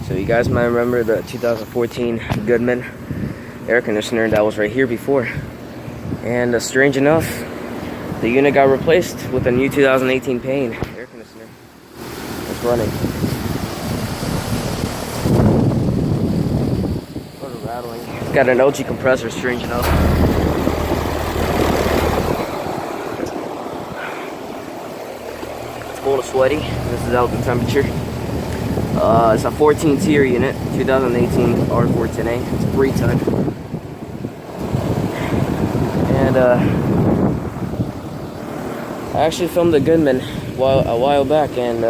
So you guys might remember the 2014 Goodman air conditioner that was right here before. And strange enough, the unit got replaced with a new 2018 Payne air conditioner. It's running. Sort of rattling. It's got an LG compressor, strange enough. It's cold and sweaty. This is out the temperature. It's a 14 tier unit, 2018 R410A. It's a breed type. And I actually filmed the Goodman a while back, and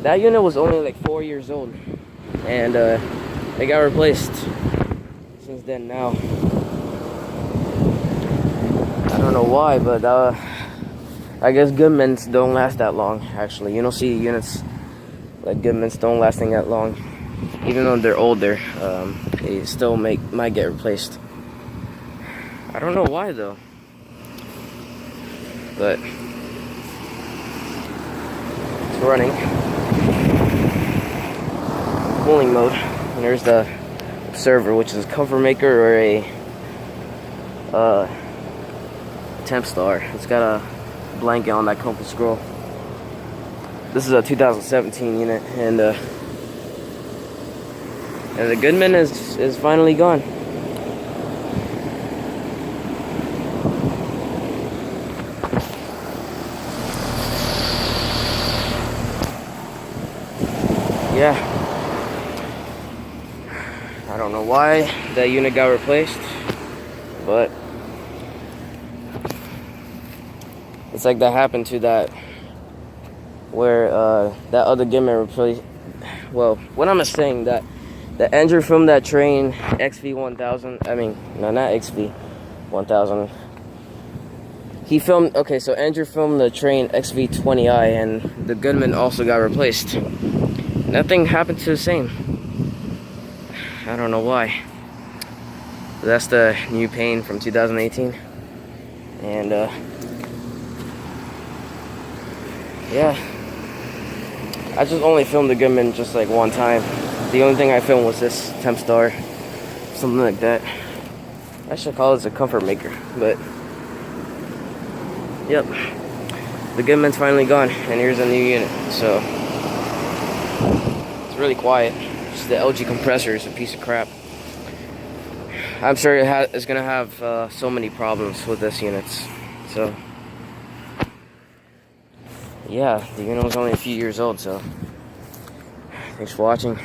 that unit was only like 4 years old, and it got replaced since then. Now I don't know why, but I guess Goodmans don't last that long. Actually, you don't see units like Goodmans don't lasting that long, even though they're older. They still might get replaced. I don't know why though, but it's running. Cooling mode. And there's the server, which is a cover maker or a temp star. It's got a blanket on that compass scroll. This is a 2017 unit, and the Goodman is finally gone. Yeah, I don't know why that unit got replaced, but it's like that happened to that, where that other Goodman replaced. Well, what I'm saying, that the engine from that train XV1000, I mean, no, not XV1000. He filmed, okay, so Andrew filmed the train XV20i, and the Goodman also got replaced. Nothing happened to the same. I don't know why. But that's the new Payne from 2018. And yeah, I just only filmed the Goodman just like one time. The only thing I filmed was this temp star, something like that. I should call this a comfort maker, but yep, the Goodman's finally gone, and here's a new unit. So it's really quiet. Just the LG compressor is a piece of crap. I'm sure it's gonna have so many problems with this unit. So yeah, the unit was only a few years old. So thanks for watching.